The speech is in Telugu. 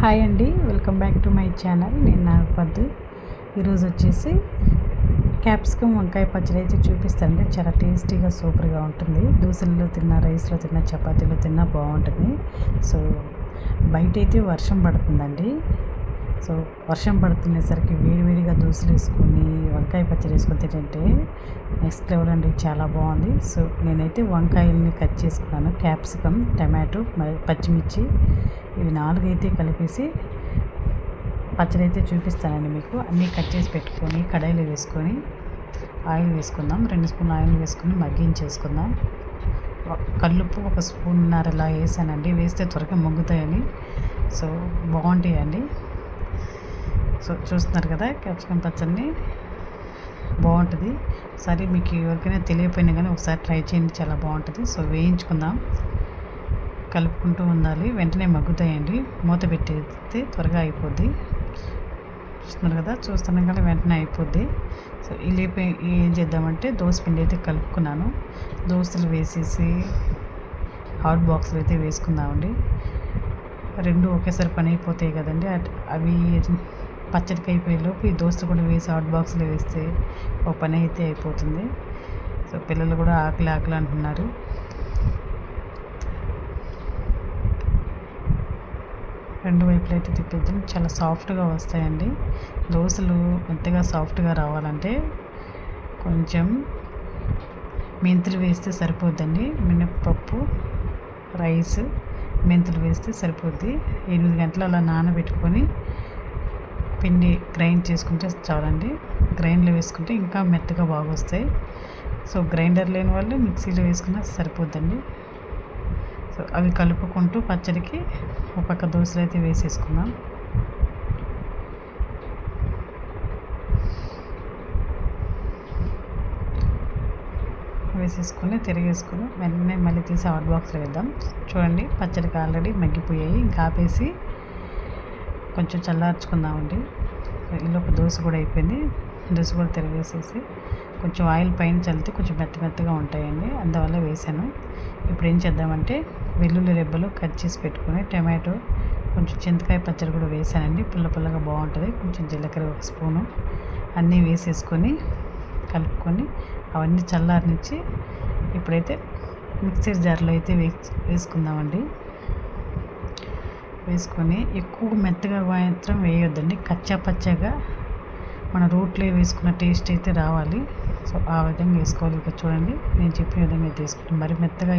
హాయ్ అండి, welcome back to my channel. నేను నాగపద్దు. ఈరోజు వచ్చేసి క్యాప్సికమ్ వంకాయ పచ్చడి అయితే చూపిస్తానండి. చాలా టేస్టీగా సూపర్గా ఉంటుంది. దోశల్లో తిన్నా, రైస్లో తిన్నా, చపాతీలో తిన్నా బాగుంటుంది. సో బయట అయితే వర్షం పడుతుందండి. సో వర్షం పడుతునేసరికి వేడివేడిగా దోశలు వేసుకొని వంకాయ పచ్చడి వేసుకొని తింటే నెక్స్ట్ లెవెల్ అండి, చాలా బాగుంది. సో నేనైతే వంకాయల్ని కట్ చేసుకున్నాను. క్యాప్సికమ్, టమాటో, పచ్చిమిర్చి ఇవి 4 అయితే కలిపేసి పచ్చడి అయితే చూపిస్తానండి మీకు. అన్నీ కట్ చేసి పెట్టుకొని కడాయిలో వేసుకొని ఆయిల్ వేసుకుందాం. 2 స్పూన్లు ఆయిల్ వేసుకొని మగ్గించేసుకుందాం. కల్లుప్పు 1 స్పూన్నర ఇలా వేసానండి. వేస్తే త్వరగా మగ్గుతాయని. సో బాగుంటాయండి. సో చూస్తున్నారు కదా, క్యాప్సికమ్ పచ్చడిని బాగుంటుంది. సరే, మీకు ఎవరికైనా తెలియకపోయినా కానీ ఒకసారి ట్రై చేయండి, చాలా బాగుంటుంది. సో వేయించుకుందాం, కలుపుకుంటూ ఉండాలి. వెంటనే మగ్గుతాయండి. మూత పెట్టేస్తే త్వరగా అయిపోద్ది. చూస్తున్నారు కదా, చూస్తున్నాం కదా, వెంటనే అయిపోద్ది. సో ఇల్లిపోయి ఏం చేద్దామంటే దోసపిండి అయితే కలుపుకున్నాను. దోశలు వేసేసి హాట్ బాక్స్లో అయితే వేసుకుందామండి. 2 ఒకేసారి పని అయిపోతాయి కదండి. అవి పచ్చడికి అయిపోయేలోపు ఈ దోశలు కూడా వేసి హాట్ బాక్స్లో వేస్తే ఒక పని అయితే అయిపోతుంది. సో పిల్లలు కూడా ఆకలి ఆకలి అంటున్నారు. రెండు వైపులు అయితే తిప్పేద్దాం. చాలా సాఫ్ట్గా వస్తాయండి దోశలు. మెత్తగా సాఫ్ట్గా రావాలంటే కొంచెం మెంతులు వేస్తే సరిపోద్దండి. మినప్పప్పు, రైస్, మెంతులు వేస్తే సరిపోద్ది. 8 గంటలు అలా నానబెట్టుకొని పిండి గ్రైండ్ చేసుకుంటే చాలండి. గ్రైండ్లో వేసుకుంటే ఇంకా మెత్తగా బాగా వస్తాయి. సో గ్రైండర్ లేని వాళ్ళు మిక్సీలో వేసుకున్నా సరిపోద్దండి. సో అవి కలుపుకుంటూ పచ్చడికి ఒక పక్క దోశలు అయితే వేసేసుకుందాం. వేసేసుకొని తిరిగేసుకొని వెంటనే మళ్ళీ తీసి హాట్ బాక్స్లో వేద్దాం. చూడండి, పచ్చడికి ఆల్రెడీ మగ్గిపోయాయి. ఇంకా ఆపేసి కొంచెం చల్లార్చుకుందామండి. ఈలోపు దోశ కూడా అయిపోయింది. దోశ కూడా తిరిగేసేసి కొంచెం ఆయిల్ పైన చల్లితే కొంచెం మెత్తగా ఉంటాయండి, అందువల్ల వేసాను. ఇప్పుడు ఏం చేద్దామంటే వెల్లుల్లి రెబ్బలు కట్ చేసి పెట్టుకొని టమాటో, కొంచెం చింతకాయ పచ్చడి కూడా వేసానండి. పుల్లగా బాగుంటుంది. కొంచెం జీలకర్ర 1 స్పూను అన్నీ వేసేసుకొని కలుపుకొని అవన్నీ చల్లారనిచ్చి ఇప్పుడైతే మిక్సర్ జార్లో అయితే వేసుకుందామండి. వేసుకొని ఎక్కువ మెత్తగా మాత్రం వేయొద్దండి. కచ్చా పచ్చగా మన రోట్లో వేసుకున్న టేస్ట్ అయితే రావాలి. సో ఆ విధంగా వేసుకోవాలి. ఇక చూడండి, నేను చెప్పిన విధంగా అయితే వేసుకుంటాం. మరి మెత్తగా